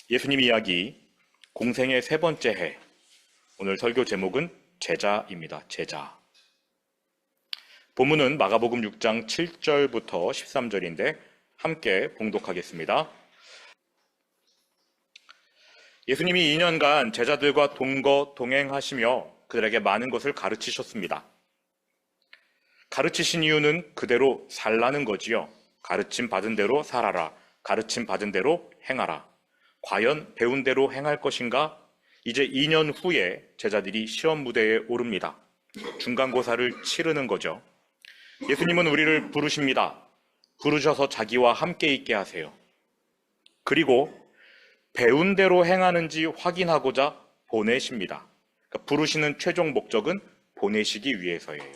예수님 이야기 공생의 세 번째 해. 오늘 설교 제목은 제자입니다. 제자. 본문은 마가복음 6장 7절부터 13절인데 함께 봉독하겠습니다. 예수님이 2년간 제자들과 동행하시며 그들에게 많은 것을 가르치셨습니다. 가르치신 이유는 그대로 살라는 거지요. 가르침 받은 대로 살아라. 가르침 받은 대로 행하라. 과연 배운 대로 행할 것인가? 이제 2년 후에 제자들이 시험 무대에 오릅니다. 중간고사를 치르는 거죠. 예수님은 우리를 부르십니다. 부르셔서 자기와 함께 있게 하세요. 그리고 배운 대로 행하는지 확인하고자 보내십니다. 그러니까 부르시는 최종 목적은 보내시기 위해서예요.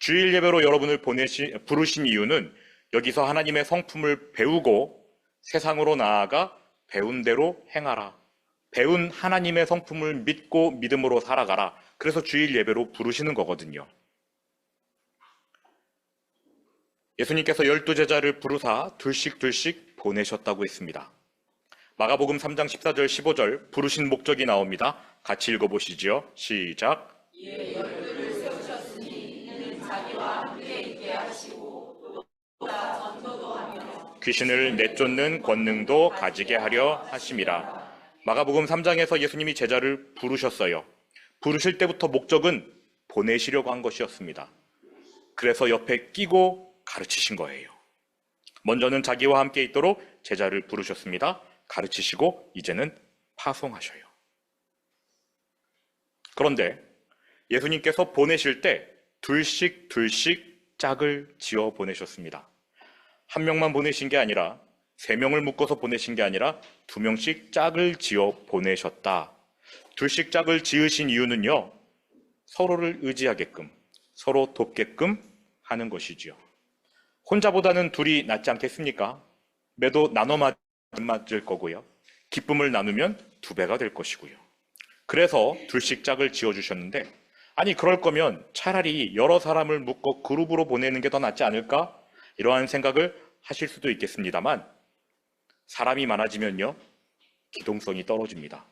주일 예배로 여러분을 부르신 이유는 여기서 하나님의 성품을 배우고 세상으로 나아가 배운 대로 행하라. 배운 하나님의 성품을 믿고 믿음으로 살아가라. 그래서 주일 예배로 부르시는 거거든요. 예수님께서 12제자를 부르사 둘씩 보내셨다고 했습니다. 마가복음 3장 14절 15절 부르신 목적이 나옵니다. 같이 읽어보시죠. 시작. 이에 열두를 세우셨으니 이는 자기와 함께 있게 하시고 또다 전도도 하며 귀신을 내쫓는 권능도 가지게 하려 하심이라. 마가복음 3장에서 예수님이 제자를 부르셨어요. 부르실 때부터 목적은 보내시려고 한 것이었습니다. 그래서 옆에 끼고 가르치신 거예요. 먼저는 자기와 함께 있도록 제자를 부르셨습니다. 가르치시고 이제는 파송하셔요. 그런데 예수님께서 보내실 때 둘씩 짝을 지어 보내셨습니다. 한 명만 보내신 게 아니라 3명을 묶어서 보내신 게 아니라 2명씩 짝을 지어 보내셨다. 둘씩 짝을 지으신 이유는요, 서로를 의지하게끔, 서로 돕게끔 하는 것이지요. 혼자보다는 둘이 낫지 않겠습니까? 매도 나눠 맞을 거고요. 기쁨을 나누면 2배가 될 것이고요. 그래서 둘씩 짝을 지어주셨는데, 아니 그럴 거면 차라리 여러 사람을 묶어 그룹으로 보내는 게 더 낫지 않을까? 이러한 생각을 하실 수도 있겠습니다만, 사람이 많아지면요, 기동성이 떨어집니다.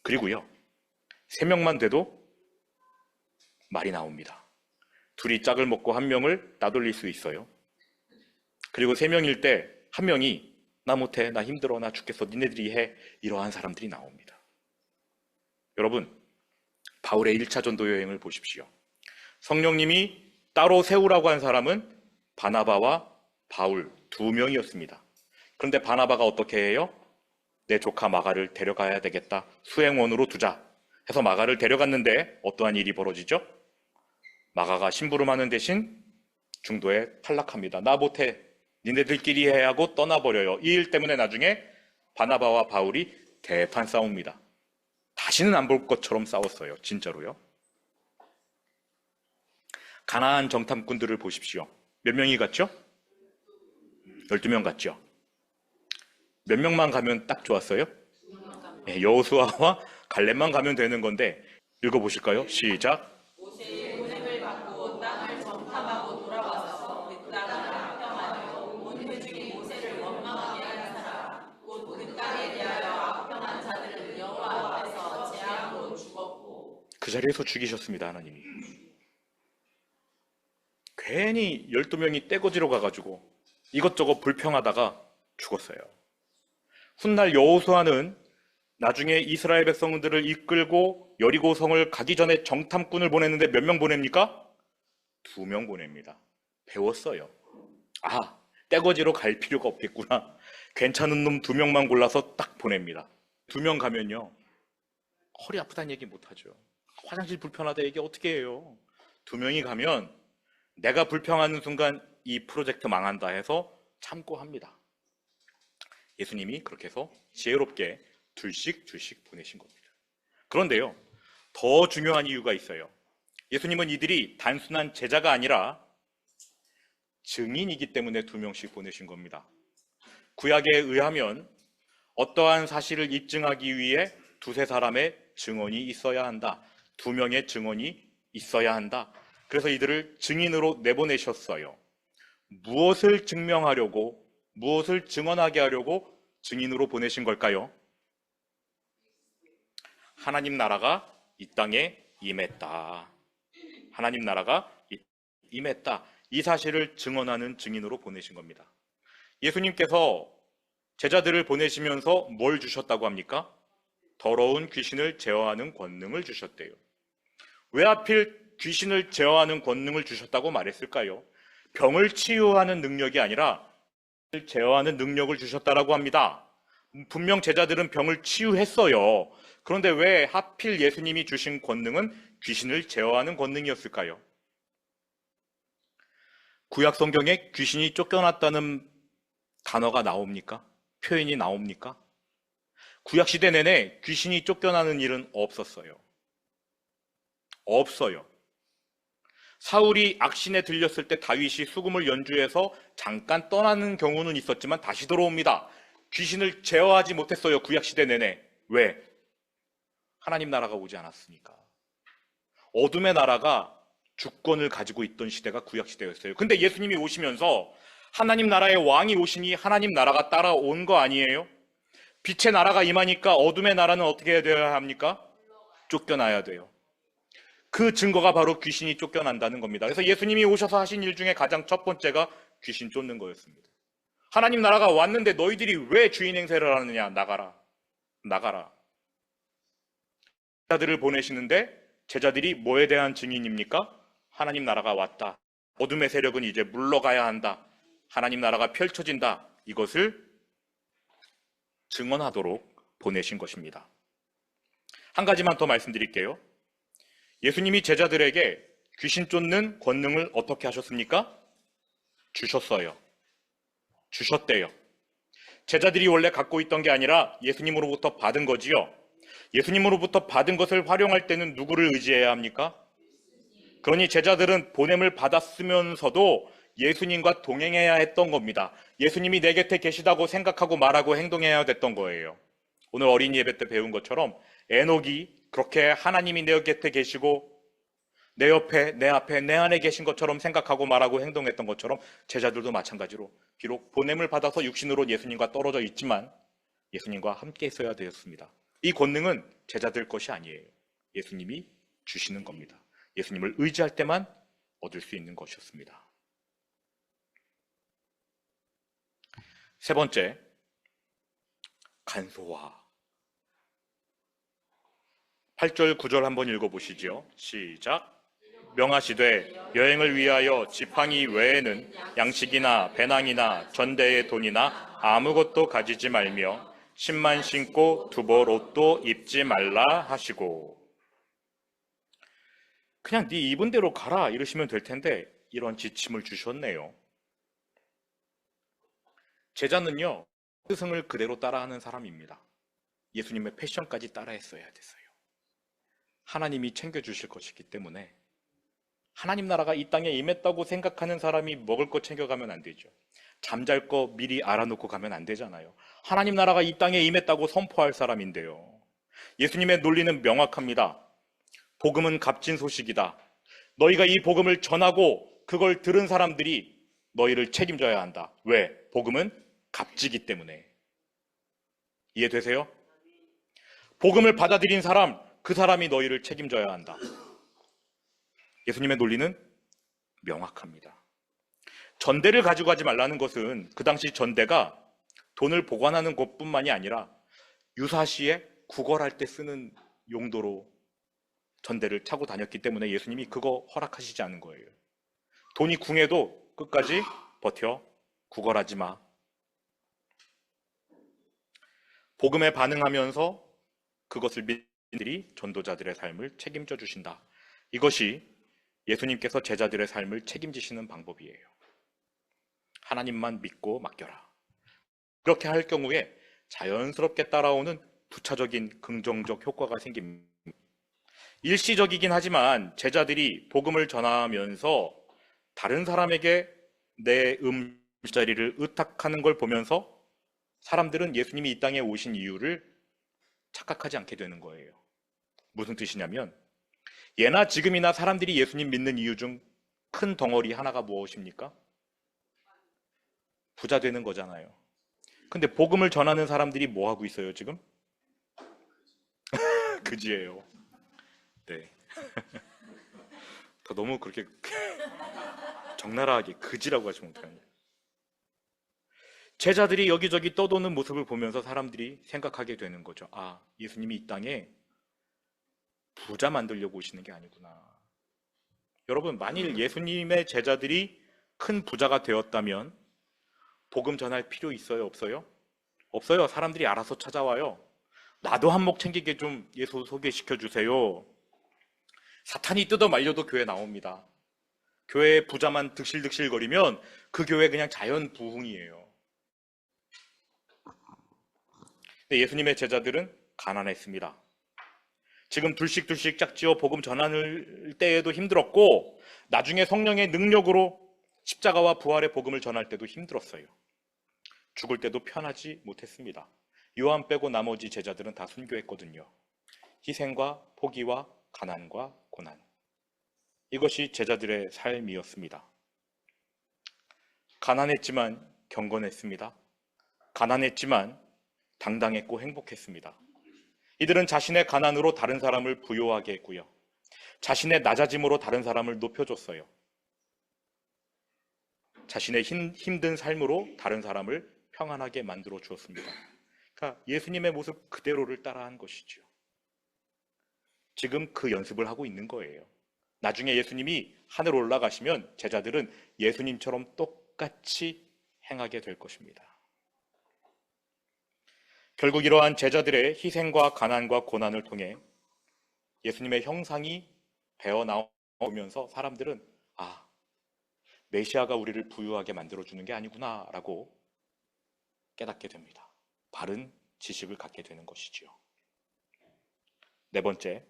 그리고요, 3명만 돼도 말이 나옵니다. 둘이 짝을 먹고 1명을 따돌릴 수 있어요. 그리고 3명일 때 1명이 나 못해, 나 힘들어, 나 죽겠어, 니네들이 해, 이러한 사람들이 나옵니다. 여러분, 바울의 1차 전도 여행을 보십시오. 성령님이 따로 세우라고 한 사람은 바나바와 바울 2명이었습니다. 그런데 바나바가 어떻게 해요? 내 조카 마가를 데려가야 되겠다. 수행원으로 두자 해서 마가를 데려갔는데 어떠한 일이 벌어지죠? 마가가 심부름하는 대신 중도에 탈락합니다. 나 못해, 니네들끼리 해 하고 떠나버려요. 이 일 때문에 나중에 바나바와 바울이 대판 싸웁니다. 다시는 안 볼 것처럼 싸웠어요. 진짜로요. 가나안 정탐꾼들을 보십시오. 몇 명이 갔죠? 12명 갔죠. 몇 명만 가면 딱 좋았어요? 네, 여호수아와 갈렙만 가면 되는 건데 읽어보실까요? 시작. 모세의 은혜를 받고 땅을 정탐하고 돌아와서 그 땅을 악평하여 온 회중이 모세를 원망하게 하는 사람 곧 그 땅에 대하여 악평한 자들은 여호와 앞에서 재앙으로 죽었고 그 자리에서 죽이셨습니다. 하나님이. 괜히 12명이 떼거지로 가가지고 이것저것 불평하다가 죽었어요. 훗날 여호수아는 나중에 이스라엘 백성들을 이끌고 여리고성을 가기 전에 정탐꾼을 보냈는데 몇 명 보냅니까? 2명 보냅니다. 배웠어요. 아, 떼거지로 갈 필요가 없겠구나. 괜찮은 놈 2명만 골라서 딱 보냅니다. 2명 가면요, 허리 아프다는 얘기 못하죠. 화장실 불편하다 얘기 어떻게 해요? 2명이 가면 내가 불평하는 순간 이 프로젝트 망한다 해서 참고 합니다. 예수님이 그렇게 해서 지혜롭게 둘씩 보내신 겁니다. 그런데요, 더 중요한 이유가 있어요. 예수님은 이들이 단순한 제자가 아니라 증인이기 때문에 2명씩 보내신 겁니다. 구약에 의하면 어떠한 사실을 입증하기 위해 2-3사람의 증언이 있어야 한다. 2명의 증언이 있어야 한다. 그래서 이들을 증인으로 내보내셨어요. 무엇을 증명하려고, 무엇을 증언하게 하려고 증인으로 보내신 걸까요? 하나님 나라가 이 땅에 임했다. 하나님 나라가 임했다. 이 사실을 증언하는 증인으로 보내신 겁니다. 예수님께서 제자들을 보내시면서 뭘 주셨다고 합니까? 더러운 귀신을 제어하는 권능을 주셨대요. 왜 하필 귀신을 제어하는 권능을 주셨다고 말했을까요? 병을 치유하는 능력이 아니라 제어하는 능력을 주셨다라고 합니다. 분명 제자들은 병을 치유했어요. 그런데 왜 하필 예수님이 주신 권능은 귀신을 제어하는 권능이었을까요? 구약 성경에 귀신이 쫓겨났다는 단어가 나옵니까? 표현이 나옵니까? 구약 시대 내내 귀신이 쫓겨나는 일은 없었어요. 없어요. 사울이 악신에 들렸을 때 다윗이 수금을 연주해서 잠깐 떠나는 경우는 있었지만 다시 들어옵니다. 귀신을 제어하지 못했어요. 구약 시대 내내. 왜? 하나님 나라가 오지 않았으니까. 어둠의 나라가 주권을 가지고 있던 시대가 구약 시대였어요. 근데 예수님이 오시면서 하나님 나라의 왕이 오시니 하나님 나라가 따라온 거 아니에요? 빛의 나라가 임하니까 어둠의 나라는 어떻게 되어야 합니까? 쫓겨나야 돼요. 그 증거가 바로 귀신이 쫓겨난다는 겁니다. 그래서 예수님이 오셔서 하신 일 중에 가장 첫 번째가 귀신 쫓는 거였습니다. 하나님 나라가 왔는데 너희들이 왜 주인 행세를 하느냐? 나가라. 나가라. 제자들을 보내시는데 제자들이 뭐에 대한 증인입니까? 하나님 나라가 왔다. 어둠의 세력은 이제 물러가야 한다. 하나님 나라가 펼쳐진다. 이것을 증언하도록 보내신 것입니다. 한 가지만 더 말씀드릴게요. 예수님이 제자들에게 귀신 쫓는 권능을 어떻게 하셨습니까? 주셨어요. 주셨대요. 제자들이 원래 갖고 있던 게 아니라 예수님으로부터 받은 거지요. 예수님으로부터 받은 것을 활용할 때는 누구를 의지해야 합니까? 그러니 제자들은 보냄을 받았으면서도 예수님과 동행해야 했던 겁니다. 예수님이 내 곁에 계시다고 생각하고 말하고 행동해야 됐던 거예요. 오늘 어린이 예배 때 배운 것처럼 에녹이 그렇게 하나님이 내 곁에 계시고 내 옆에, 내 앞에, 내 안에 계신 것처럼 생각하고 말하고 행동했던 것처럼 제자들도 마찬가지로 비록 보냄을 받아서 육신으로 예수님과 떨어져 있지만 예수님과 함께 있어야 되었습니다. 이 권능은 제자들 것이 아니에요. 예수님이 주시는 겁니다. 예수님을 의지할 때만 얻을 수 있는 것이었습니다. 세 번째, 간소화. 8절, 9절 한번 읽어보시죠. 시작. 명하시되 여행을 위하여 지팡이 외에는 양식이나 배낭이나 전대의 돈이나 아무것도 가지지 말며 신만 신고 두벌 옷도 입지 말라 하시고. 그냥 네 입은 대로 가라 이러시면 될 텐데 이런 지침을 주셨네요. 제자는요, 스승을 그대로 따라하는 사람입니다. 예수님의 패션까지 따라했어야 됐어요. 하나님이 챙겨주실 것이기 때문에 하나님 나라가 이 땅에 임했다고 생각하는 사람이 먹을 거 챙겨가면 안 되죠. 잠잘 거 미리 알아놓고 가면 안 되잖아요. 하나님 나라가 이 땅에 임했다고 선포할 사람인데요. 예수님의 논리는 명확합니다. 복음은 값진 소식이다. 너희가 이 복음을 전하고 그걸 들은 사람들이 너희를 책임져야 한다. 왜? 복음은 값지기 때문에. 이해되세요? 복음을 받아들인 사람, 그 사람이 너희를 책임져야 한다. 예수님의 논리는 명확합니다. 전대를 가지고 가지 말라는 것은 그 당시 전대가 돈을 보관하는 것뿐만이 아니라 유사시에 구걸할 때 쓰는 용도로 전대를 차고 다녔기 때문에 예수님이 그거 허락하시지 않은 거예요. 돈이 궁해도 끝까지 버텨, 구걸하지 마. 복음에 반응하면서 그것을 믿는 들이 전도자들의 삶을 책임져 주신다. 이것이 예수님께서 제자들의 삶을 책임지시는 방법이에요. 하나님만 믿고 맡겨라. 그렇게 할 경우에 자연스럽게 따라오는 부차적인 긍정적 효과가 생깁니다. 일시적이긴 하지만 제자들이 복음을 전하면서 다른 사람에게 내 자리를 의탁하는 걸 보면서 사람들은 예수님이 이 땅에 오신 이유를 착각하지 않게 되는 거예요. 무슨 뜻이냐면 예나 지금이나 사람들이 예수님 믿는 이유 중 큰 덩어리 하나가 무엇입니까? 부자 되는 거잖아요. 근데 복음을 전하는 사람들이 뭐 하고 있어요, 지금? 그지예요. 네. 더 너무 그렇게 적나라하게 그지라고 하시면 어떡합니까? 제자들이 여기저기 떠도는 모습을 보면서 사람들이 생각하게 되는 거죠. 아, 예수님이 이 땅에 부자 만들려고 오시는 게 아니구나. 여러분, 만일 예수님의 제자들이 큰 부자가 되었다면 복음 전할 필요 있어요, 없어요? 없어요. 사람들이 알아서 찾아와요. 나도 한몫 챙기게 좀 예수 소개시켜 주세요. 사탄이 뜯어 말려도 교회 나옵니다. 교회에 부자만 득실득실거리면 그 교회 그냥 자연 부흥이에요. 근데 예수님의 제자들은 가난했습니다. 지금 둘씩둘씩 짝지어 복음 전할 때에도 힘들었고 나중에 성령의 능력으로 십자가와 부활의 복음을 전할 때도 힘들었어요. 죽을 때도 편하지 못했습니다. 요한 빼고 나머지 제자들은 다 순교했거든요. 희생과 포기와 가난과 고난. 이것이 제자들의 삶이었습니다. 가난했지만 경건했습니다. 가난했지만 당당했고 행복했습니다. 이들은 자신의 가난으로 다른 사람을 부요하게 했고요. 자신의 낮아짐으로 다른 사람을 높여줬어요. 자신의 힘든 삶으로 다른 사람을 평안하게 만들어 주었습니다. 그러니까 예수님의 모습 그대로를 따라한 것이죠. 지금 그 연습을 하고 있는 거예요. 나중에 예수님이 하늘 올라가시면 제자들은 예수님처럼 똑같이 행하게 될 것입니다. 결국 이러한 제자들의 희생과 가난과 고난을 통해 예수님의 형상이 배어 나오면서 사람들은 아, 메시아가 우리를 부유하게 만들어주는 게 아니구나 라고 깨닫게 됩니다. 바른 지식을 갖게 되는 것이지요. 네 번째,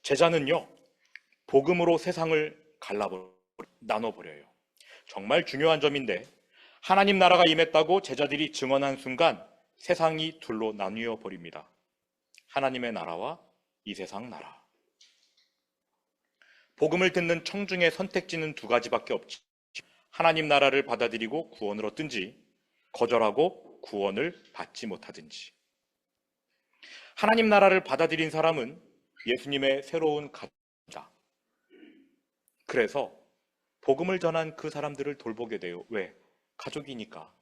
제자는요, 복음으로 세상을 나눠버려요. 정말 중요한 점인데 하나님 나라가 임했다고 제자들이 증언한 순간 세상이 둘로 나뉘어 버립니다. 하나님의 나라와 이 세상 나라. 복음을 듣는 청중의 선택지는 두 가지밖에 없지. 하나님 나라를 받아들이고 구원을 얻든지 거절하고 구원을 받지 못하든지. 하나님 나라를 받아들인 사람은 예수님의 새로운 가족이다. 그래서 복음을 전한 그 사람들을 돌보게 돼요. 왜? 가족이니까.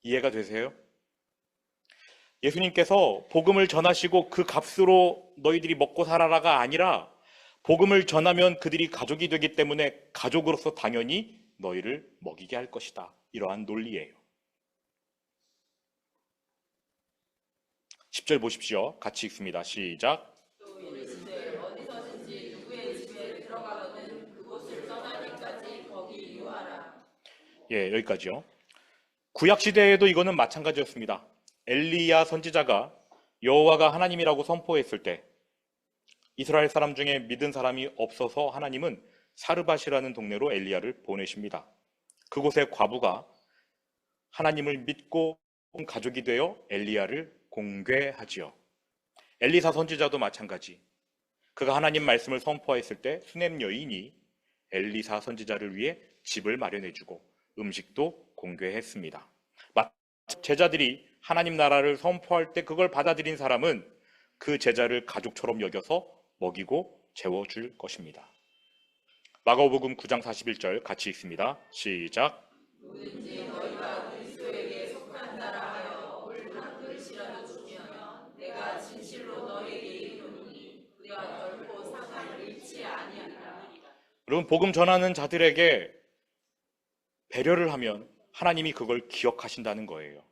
이해가 되세요? 예수님께서 복음을 전하시고 그 값으로 너희들이 먹고 살아라가 아니라 복음을 전하면 그들이 가족이 되기 때문에 가족으로서 당연히 너희를 먹이게 할 것이다. 이러한 논리예요. 10절 보십시오. 같이 읽습니다. 시작. 또 이르시되 어디서든지 누구의 집에 들어가거든 그곳을 떠나기까지 거기 유하라. 예, 여기까지요. 구약 시대에도 이거는 마찬가지였습니다. 엘리야 선지자가 여호와가 하나님이라고 선포했을 때 이스라엘 사람 중에 믿은 사람이 없어서 하나님은 사르밧이라는 동네로 엘리야를 보내십니다. 그곳의 과부가 하나님을 믿고 가족이 되어 엘리야를 공궤하지요. 엘리사 선지자도 마찬가지. 그가 하나님 말씀을 선포했을 때 수넴 여인이 엘리사 선지자를 위해 집을 마련해주고 음식도 공궤했습니다. 제자들이 하나님 나라를 선포할 때 그걸 받아들인 사람은 그 제자를 가족처럼 여겨서 먹이고 재워줄 것입니다. 마가복음 9장 41절 같이 읽습니다. 시작. 누구든지 너희가 그리스도에게 속한 자라 하여 물 한 그릇이라도 주면 내가 진실로 너희에게 이르노니 그가 결코 상을 잃지 아니하리라. 여러분, 복음 전하는 자들에게 배려를 하면 하나님이 그걸 기억하신다는 거예요.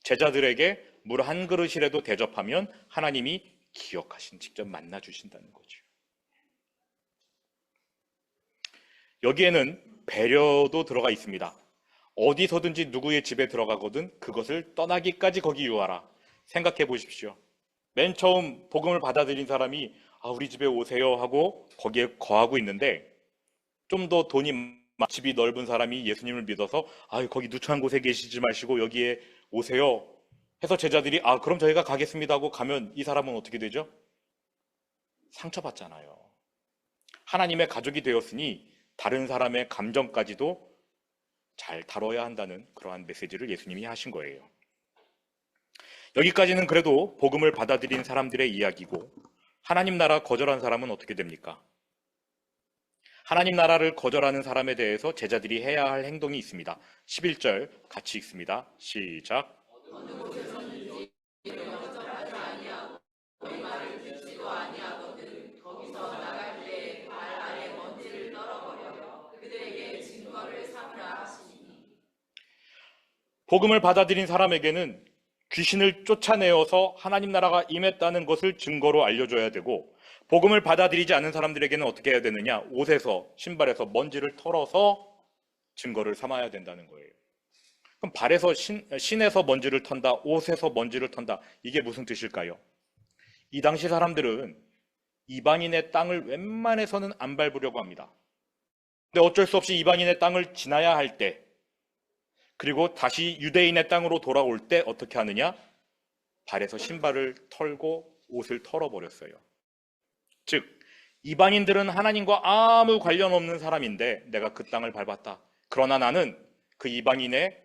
제자들에게 물 한 그릇이라도 대접하면 하나님이 직접 만나 주신다는 거죠. 여기에는 배려도 들어가 있습니다. 어디서든지 누구의 집에 들어가거든 그것을 떠나기까지 거기 유하라. 생각해 보십시오. 맨 처음 복음을 받아들인 사람이 우리 집에 오세요 하고 거기에 거하고 있는데 좀 더 돈이 집이 넓은 사람이 예수님을 믿어서 거기 누추한 곳에 계시지 마시고 여기에 오세요 해서 제자들이 그럼 저희가 가겠습니다 하고 가면 이 사람은 어떻게 되죠? 상처받잖아요. 하나님의 가족이 되었으니 다른 사람의 감정까지도 잘 다뤄야 한다는 그러한 메시지를 예수님이 하신 거예요. 여기까지는 그래도 복음을 받아들인 사람들의 이야기고, 하나님 나라 거절한 사람은 어떻게 됩니까? 하나님 나라를 거절하는 사람에 대해서 제자들이 해야 할 행동이 있습니다. 11절 같이 읽습니다. 시작. 복음을 받아들인 사람에게는 귀신을 쫓아내어서 하나님 나라가 임했다는 것을 증거로 알려줘야 되고, 복음을 받아들이지 않은 사람들에게는 어떻게 해야 되느냐? 옷에서, 신발에서 먼지를 털어서 증거를 삼아야 된다는 거예요. 그럼 발에서 신에서 먼지를 턴다, 옷에서 먼지를 턴다, 이게 무슨 뜻일까요? 이 당시 사람들은 이방인의 땅을 웬만해서는 안 밟으려고 합니다. 근데 어쩔 수 없이 이방인의 땅을 지나야 할 때, 그리고 다시 유대인의 땅으로 돌아올 때 어떻게 하느냐? 발에서 신발을 털고 옷을 털어버렸어요. 즉, 이방인들은 하나님과 아무 관련 없는 사람인데 내가 그 땅을 밟았다. 그러나 나는 그 이방인의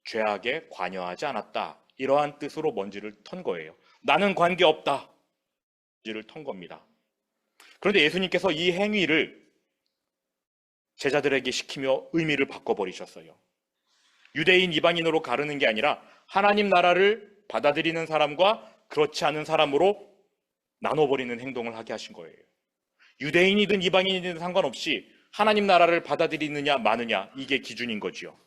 죄악에 관여하지 않았다. 이러한 뜻으로 먼지를 턴 거예요. 나는 관계없다. 먼지를 턴 겁니다. 그런데 예수님께서 이 행위를 제자들에게 시키며 의미를 바꿔버리셨어요. 유대인, 이방인으로 가르는 게 아니라 하나님 나라를 받아들이는 사람과 그렇지 않은 사람으로 나눠버리는 행동을 하게 하신 거예요. 유대인이든 이방인이든 상관없이 하나님 나라를 받아들이느냐 마느냐, 이게 기준인 거지요.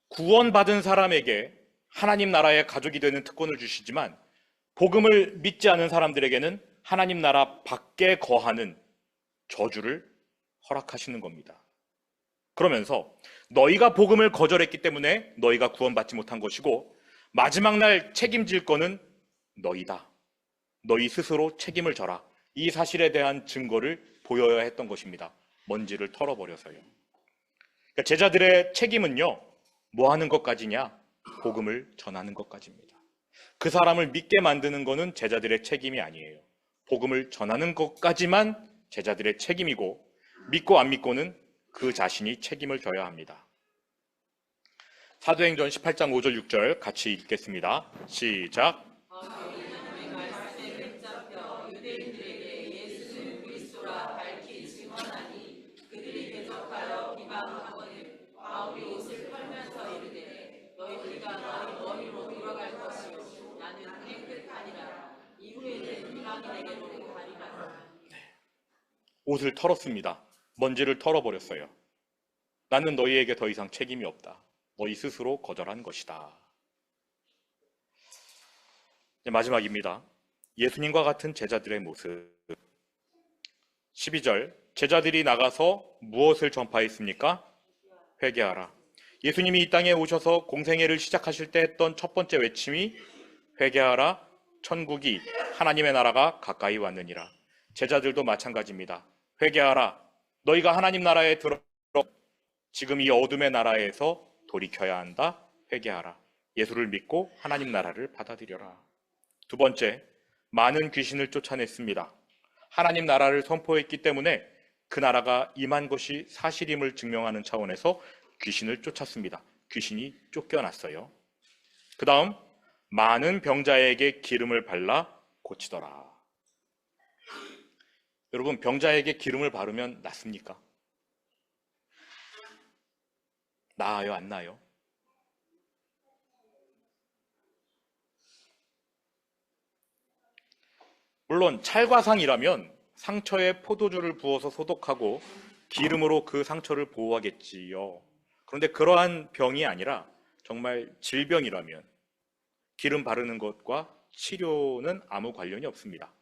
구원받은 사람에게 하나님 나라의 가족이 되는 특권을 주시지만, 복음을 믿지 않은 사람들에게는 하나님 나라 밖에 거하는 저주를 허락하시는 겁니다. 그러면서 너희가 복음을 거절했기 때문에 너희가 구원받지 못한 것이고, 마지막 날 책임질 거는 너희다. 너희 스스로 책임을 져라. 이 사실에 대한 증거를 보여야 했던 것입니다. 먼지를 털어버려서요. 그러니까 제자들의 책임은요, 뭐 하는 것까지냐? 복음을 전하는 것까지입니다. 그 사람을 믿게 만드는 것은 제자들의 책임이 아니에요. 복음을 전하는 것까지만 제자들의 책임이고, 믿고 안 믿고는 그 자신이 책임을 져야 합니다. 사도행전 18장 5절 6절 같이 읽겠습니다. 시작. 옷을 털었습니다. 먼지를 털어버렸어요. 나는 너희에게 더 이상 책임이 없다. 너희 스스로 거절한 것이다. 마지막입니다. 예수님과 같은 제자들의 모습. 12절, 제자들이 나가서 무엇을 전파했습니까? 회개하라. 예수님이 이 땅에 오셔서 공생애를 시작하실 때 했던 첫 번째 외침이 회개하라, 천국이, 하나님의 나라가 가까이 왔느니라. 제자들도 마찬가지입니다. 회개하라, 너희가 하나님 나라에 들어 지금 이 어둠의 나라에서 돌이켜야 한다. 회개하라. 예수를 믿고 하나님 나라를 받아들여라. 두 번째, 많은 귀신을 쫓아냈습니다. 하나님 나라를 선포했기 때문에 그 나라가 임한 것이 사실임을 증명하는 차원에서 귀신을 쫓았습니다. 귀신이 쫓겨났어요. 그 다음, 많은 병자에게 기름을 발라 고치더라. 여러분, 병자에게 기름을 바르면 낫습니까? 나아요, 안 나아요? 물론 찰과상이라면 상처에 포도주를 부어서 소독하고 기름으로 그 상처를 보호하겠지요. 그런데 그러한 병이 아니라 정말 질병이라면 기름 바르는 것과 치료는 아무 관련이 없습니다.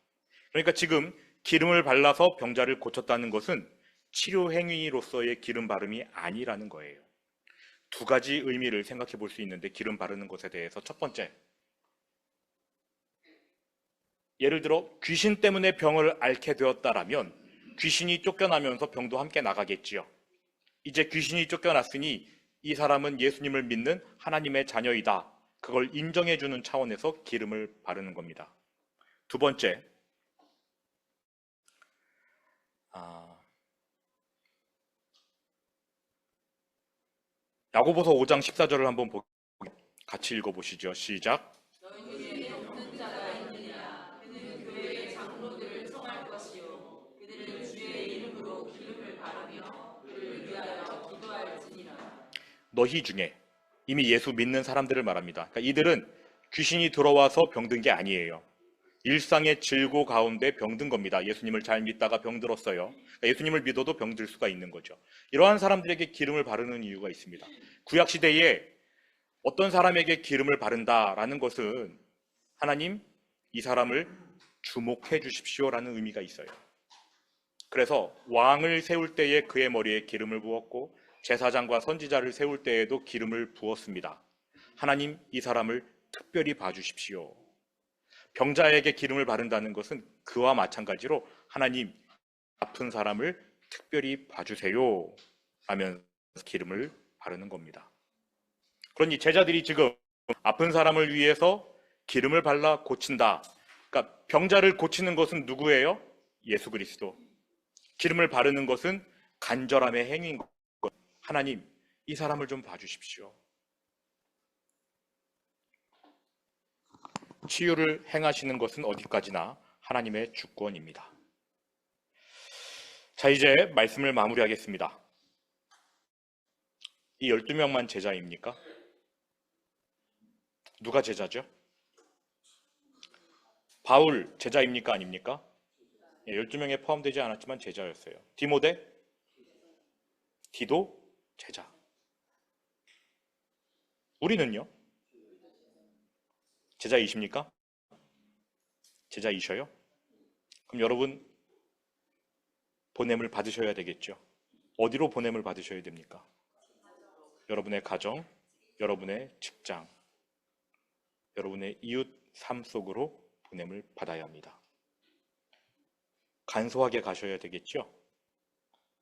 그러니까 지금 기름을 발라서 병자를 고쳤다는 것은 치료 행위로서의 기름 바름이 아니라는 거예요. 두 가지 의미를 생각해 볼 수 있는데, 기름 바르는 것에 대해서 첫 번째, 예를 들어 귀신 때문에 병을 앓게 되었다라면 귀신이 쫓겨나면서 병도 함께 나가겠지요. 이제 귀신이 쫓겨났으니 이 사람은 예수님을 믿는 하나님의 자녀이다. 그걸 인정해 주는 차원에서 기름을 바르는 겁니다. 두 번째, 야고보서 5장 14절을 한번 같이 읽어보시죠. 시작. 너희 중에 없는 자가 있느냐? 그는 교회의 장로들을 청할 것이요 그들은 주의 이름으로 기름을 바르며 그를 위하여 기도할지니라. 너희 중에, 이미 예수 믿는 사람들을 말합니다. 그러니까 이들은 귀신이 들어와서 병든 게 아니에요. 일상의 질고 가운데 병든 겁니다. 예수님을 잘 믿다가 병들었어요. 그러니까 예수님을 믿어도 병들 수가 있는 거죠. 이러한 사람들에게 기름을 바르는 이유가 있습니다. 구약 시대에 어떤 사람에게 기름을 바른다라는 것은 하나님, 이 사람을 주목해 주십시오라는 의미가 있어요. 그래서 왕을 세울 때에 그의 머리에 기름을 부었고 제사장과 선지자를 세울 때에도 기름을 부었습니다. 하나님, 이 사람을 특별히 봐주십시오. 병자에게 기름을 바른다는 것은 그와 마찬가지로 하나님, 아픈 사람을 특별히 봐주세요 하면서 기름을 바르는 겁니다. 그러니 제자들이 지금 아픈 사람을 위해서 기름을 발라 고친다. 그러니까 병자를 고치는 것은 누구예요? 예수 그리스도. 기름을 바르는 것은 간절함의 행위인 것. 하나님, 이 사람을 좀 봐주십시오. 치유를 행하시는 것은 어디까지나 하나님의 주권입니다. 자, 이제 말씀을 마무리하겠습니다. 이 12명만 제자입니까? 누가 제자죠? 바울 제자입니까? 아닙니까? 12명에 포함되지 않았지만 제자였어요. 디모데? 디도 제자. 우리는요? 제자이십니까? 제자이셔요? 그럼 여러분 보냄을 받으셔야 되겠죠. 어디로 보냄을 받으셔야 됩니까? 여러분의 가정, 여러분의 직장, 여러분의 이웃 삶 속으로 보냄을 받아야 합니다. 간소하게 가셔야 되겠죠.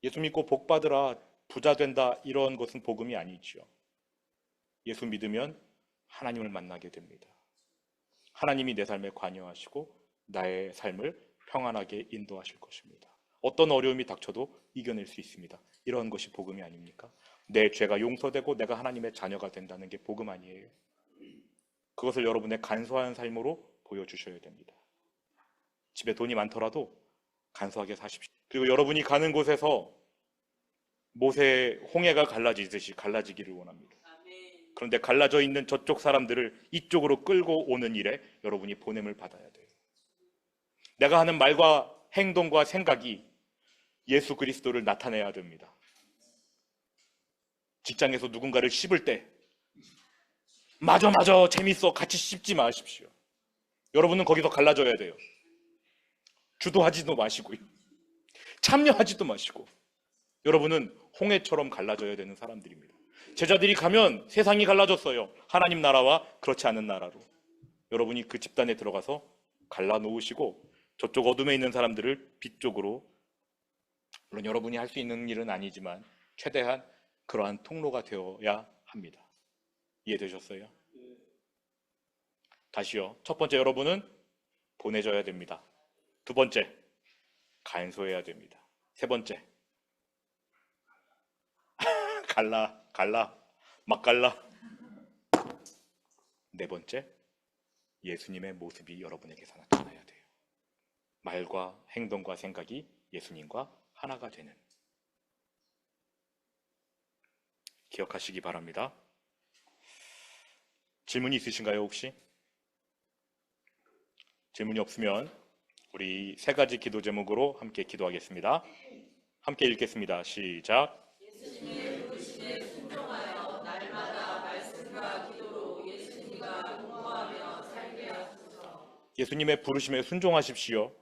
예수 믿고 복 받으라, 부자 된다, 이런 것은 복음이 아니죠. 예수 믿으면 하나님을 만나게 됩니다. 하나님이 내 삶에 관여하시고 나의 삶을 평안하게 인도하실 것입니다. 어떤 어려움이 닥쳐도 이겨낼 수 있습니다. 이런 것이 복음이 아닙니까? 내 죄가 용서되고 내가 하나님의 자녀가 된다는 게 복음 아니에요. 그것을 여러분의 간소한 삶으로 보여주셔야 됩니다. 집에 돈이 많더라도 간소하게 사십시오. 그리고 여러분이 가는 곳에서 모세의 홍해가 갈라지듯이 갈라지기를 원합니다. 그런데 갈라져 있는 저쪽 사람들을 이쪽으로 끌고 오는 일에 여러분이 보냄을 받아야 돼요. 내가 하는 말과 행동과 생각이 예수 그리스도를 나타내야 됩니다. 직장에서 누군가를 씹을 때 맞아 재밌어 같이 씹지 마십시오. 여러분은 거기서 갈라져야 돼요. 주도하지도 마시고요. 참여하지도 마시고 여러분은 홍해처럼 갈라져야 되는 사람들입니다. 제자들이 가면 세상이 갈라졌어요. 하나님 나라와 그렇지 않은 나라로. 여러분이 그 집단에 들어가서 갈라놓으시고 저쪽 어둠에 있는 사람들을 빛 쪽으로, 물론 여러분이 할 수 있는 일은 아니지만 최대한 그러한 통로가 되어야 합니다. 이해되셨어요? 다시요. 첫 번째, 여러분은 보내줘야 됩니다. 두 번째, 간소해야 됩니다. 세 번째, 막 갈라. 네 번째, 예수님의 모습이 여러분에게서 나타나야 돼요. 말과 행동과 생각이 예수님과 하나가 되는. 기억하시기 바랍니다. 질문이 있으신가요, 혹시? 질문이 없으면 우리 세 가지 기도 제목으로 함께 기도하겠습니다. 함께 읽겠습니다. 시작. 예수님의 부르심에 순종하여 날마다 말씀과 기도로 예수님과 공부하며 살게 하소서. 예수님의 부르심에 순종하십시오.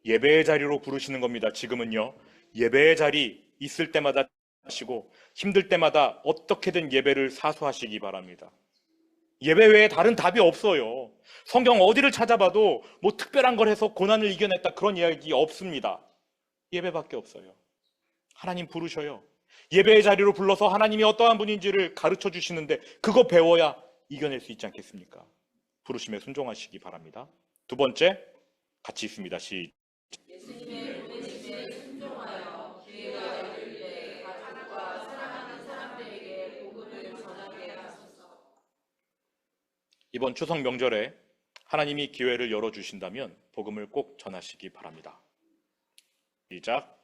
예배의 자리로 부르시는 겁니다. 지금은요. 예배의 자리 있을 때마다 하시고 힘들 때마다 어떻게든 예배를 사수하시기 바랍니다. 예배 외에 다른 답이 없어요. 성경 어디를 찾아봐도 뭐 특별한 걸 해서 고난을 이겨냈다 그런 이야기 없습니다. 예배밖에 없어요. 하나님 부르셔요. 예배의 자리로 불러서 하나님이 어떠한 분인지를 가르쳐 주시는데 그거 배워야 이겨낼 수 있지 않겠습니까? 부르심에 순종하시기 바랍니다. 두 번째, 같이 있습니다. 예수님의 보내심에 순종하여 기회가 열릴 때 가족과 사랑하는 사람들에게 복음을 이번 추석 명절에 하나님이 기회를 열어주신다면 복음을 꼭 전하시기 바랍니다. 시작.